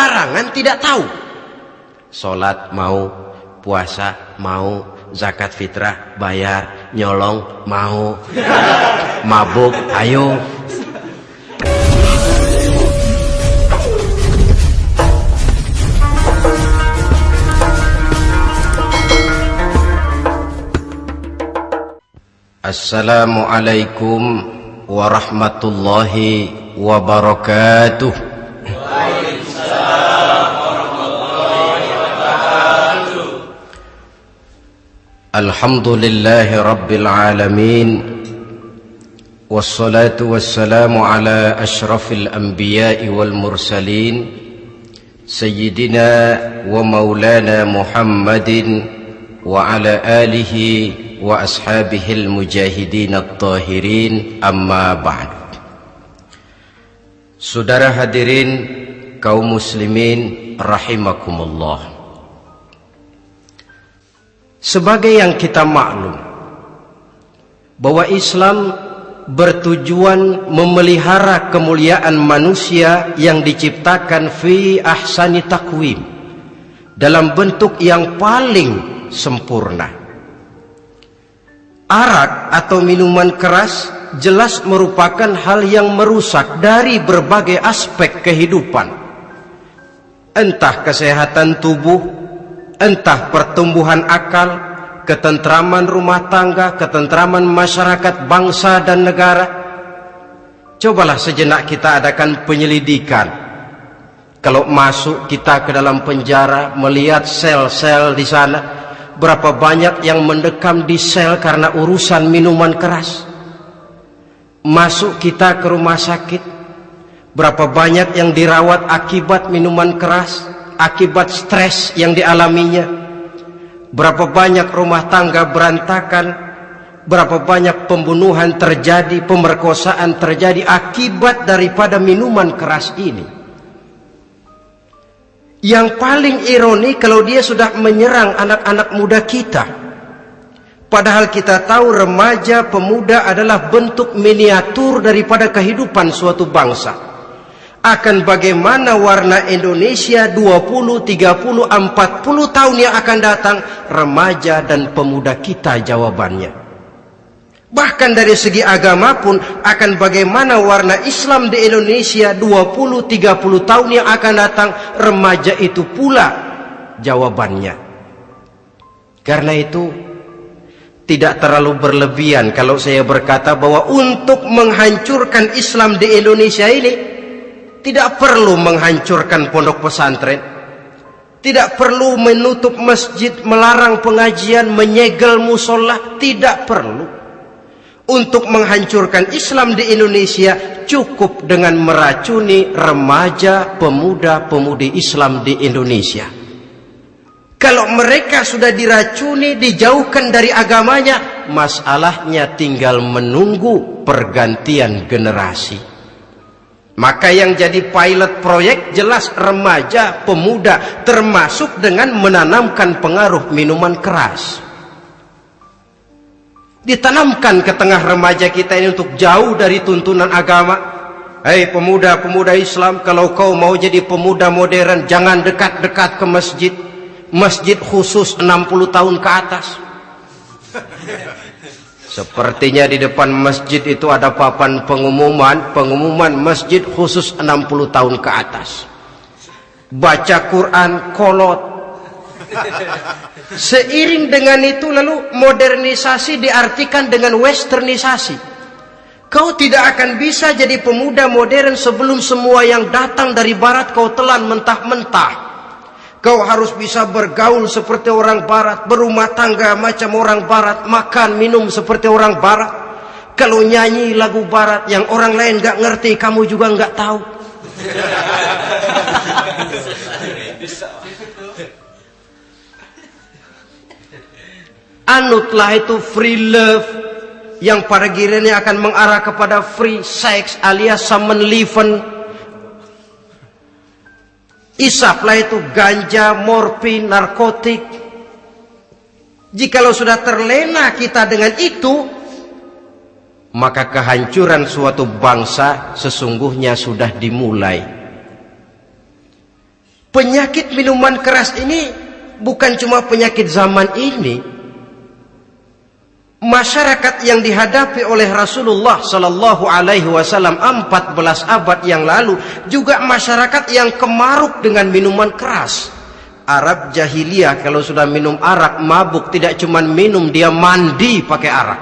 larangan tidak tahu. Sholat mau, puasa mau, zakat fitrah bayar, nyolong mau, mabuk ayo. Assalamualaikum warahmatullahi wabarakatuh. Waalaikumsalam warahmatullahi wabarakatuh. Alhamdulillahi rabbil alamin. Wassalatu wassalamu ala ashrafil anbiya'i wal mursalin, Sayyidina wa maulana Muhammadin wa ala alihi wa ashabihil mujahidin at-tahirin, amma ba'd. Saudara hadirin kaum muslimin rahimakumullah. Sebagai yang kita maklum bahwa Islam bertujuan memelihara kemuliaan manusia yang diciptakan fi ahsani taqwim, dalam bentuk yang paling sempurna. Arak atau minuman keras jelas merupakan hal yang merusak dari berbagai aspek kehidupan. Entah kesehatan tubuh, entah pertumbuhan akal, ketentraman rumah tangga, ketentraman masyarakat, bangsa dan negara. Cobalah sejenak kita adakan penyelidikan. Kalau masuk kita ke dalam penjara, melihat sel-sel di sana, berapa banyak yang mendekam di sel karena urusan minuman keras. Masuk kita ke rumah sakit, berapa banyak yang dirawat akibat minuman keras, akibat stres yang dialaminya. Berapa banyak rumah tangga berantakan, berapa banyak pembunuhan terjadi, pemerkosaan terjadi akibat daripada minuman keras ini. Yang paling ironi kalau dia sudah menyerang anak-anak muda kita. Padahal kita tahu remaja pemuda adalah bentuk miniatur daripada kehidupan suatu bangsa. Akan bagaimana warna Indonesia 20, 30, 40 tahun yang akan datang, remaja dan pemuda kita jawabannya. Bahkan dari segi agama pun akan bagaimana warna Islam di Indonesia 20, 30 tahun yang akan datang, remaja itu pula jawabannya. Karena itu tidak terlalu berlebihan kalau saya berkata bahwa untuk menghancurkan Islam di Indonesia ini tidak perlu menghancurkan pondok pesantren, tidak perlu menutup masjid, melarang pengajian, menyegel musola, tidak perlu. Untuk menghancurkan Islam di Indonesia cukup dengan meracuni remaja, pemuda, pemudi Islam di Indonesia. Kalau mereka sudah diracuni, dijauhkan dari agamanya, masalahnya tinggal menunggu pergantian generasi. Maka yang jadi pilot proyek jelas remaja, pemuda, termasuk dengan menanamkan pengaruh minuman keras. Ditanamkan ke tengah remaja kita ini untuk jauh dari tuntunan agama. Hei pemuda-pemuda Islam, kalau kau mau jadi pemuda modern, jangan dekat-dekat ke masjid. Masjid khusus 60 tahun ke atas. Sepertinya di depan masjid itu ada papan pengumuman masjid khusus 60 tahun ke atas. Baca Quran kolot. Seiring dengan itu lalu modernisasi diartikan dengan westernisasi. Kau tidak akan bisa jadi pemuda modern sebelum semua yang datang dari barat kau telan mentah-mentah. Kau harus bisa bergaul seperti orang barat, berumah tangga macam orang barat, makan minum seperti orang barat. Kalau nyanyi lagu barat yang orang lain gak ngerti, kamu juga gak tahu. Anutlah itu free love yang pada gilirannya akan mengarah kepada free sex alias summon liven. Isaplah itu ganja, morfin, narkotik. Jikalau sudah terlena kita dengan itu, maka kehancuran suatu bangsa sesungguhnya sudah dimulai. Penyakit minuman keras ini bukan cuma penyakit zaman ini. Masyarakat yang dihadapi oleh Rasulullah sallallahu alaihi wasallam 14 abad yang lalu juga masyarakat yang kemaruk dengan minuman keras. Arab jahiliyah kalau sudah minum arak mabuk, tidak cuma minum, dia mandi pakai arak.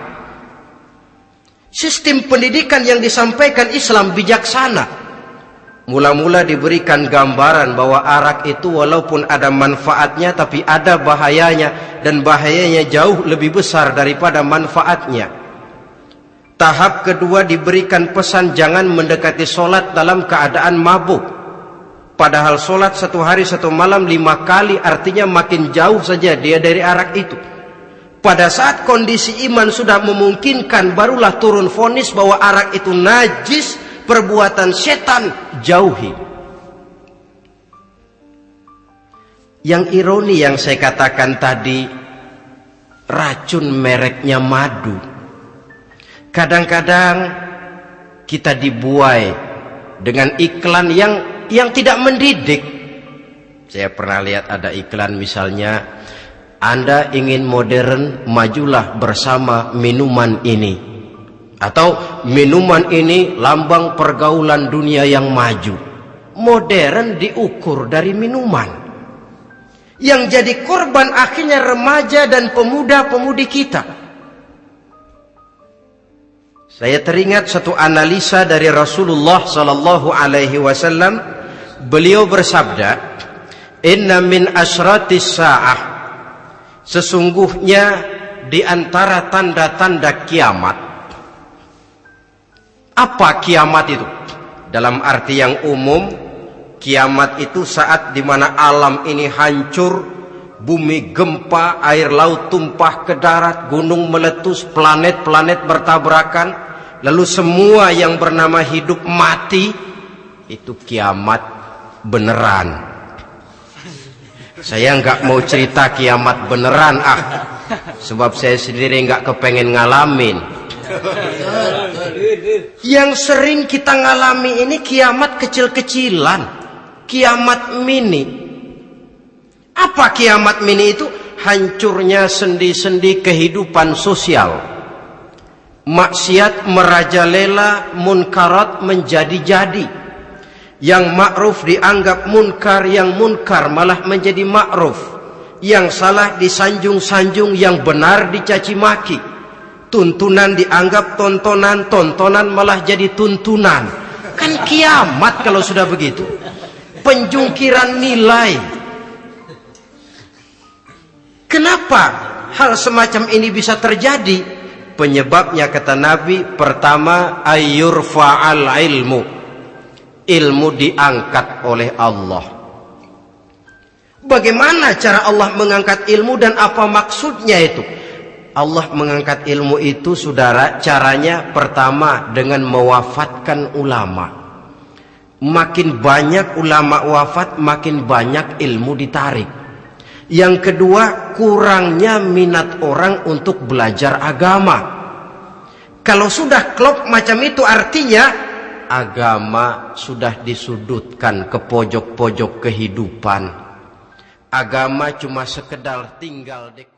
Sistem pendidikan yang disampaikan Islam bijaksana. Mula-mula diberikan gambaran bahwa arak itu walaupun ada manfaatnya tapi ada bahayanya, dan bahayanya jauh lebih besar daripada manfaatnya. Tahap kedua diberikan pesan jangan mendekati solat dalam keadaan mabuk. Padahal solat 1 hari 1 malam 5 kali, artinya makin jauh saja dia dari arak itu. Pada saat kondisi iman sudah memungkinkan, barulah turun vonis bahwa arak itu najis, perbuatan setan, jauhi. Yang ironi yang saya katakan tadi, racun mereknya madu. Kadang-kadang kita dibuai dengan iklan yang tidak mendidik. Saya pernah lihat ada iklan misalnya, Anda ingin modern, majulah bersama minuman ini. Atau minuman ini lambang pergaulan dunia yang maju. Modern diukur dari minuman. Yang jadi korban akhirnya remaja dan pemuda-pemudi kita. Saya teringat satu analisa dari Rasulullah sallallahu alaihi wasallam. Beliau bersabda, "Inna min asyratis sa'ah." Sesungguhnya di antara tanda-tanda kiamat. Apa kiamat itu? Dalam arti yang umum, kiamat itu saat dimana alam ini hancur, bumi gempa, air laut tumpah ke darat, gunung meletus, planet-planet bertabrakan, lalu semua yang bernama hidup mati. Itu kiamat beneran. Saya nggak mau cerita kiamat beneran, sebab saya sendiri nggak kepengen ngalamin. Yang sering kita ngalami ini kiamat kecil-kecilan, kiamat mini. Apa kiamat mini itu? Hancurnya sendi-sendi kehidupan sosial. Maksiat merajalela, munkarat menjadi-jadi. Yang ma'ruf dianggap munkar, yang munkar malah menjadi ma'ruf. Yang salah disanjung-sanjung, yang benar dicaci maki. Tuntunan dianggap tontonan, tontonan malah jadi tuntunan. Kan kiamat kalau sudah begitu. Penjungkiran nilai. Kenapa hal semacam ini bisa terjadi? Penyebabnya kata Nabi, pertama ayyurfa'al ilmu. Ilmu diangkat oleh Allah. Bagaimana cara Allah mengangkat ilmu dan apa maksudnya itu? Allah mengangkat ilmu itu, saudara, caranya pertama dengan mewafatkan ulama. Makin banyak ulama wafat, makin banyak ilmu ditarik. Yang kedua, kurangnya minat orang untuk belajar agama. Kalau sudah klop macam itu, artinya agama sudah disudutkan ke pojok-pojok kehidupan. Agama cuma sekedar tinggal di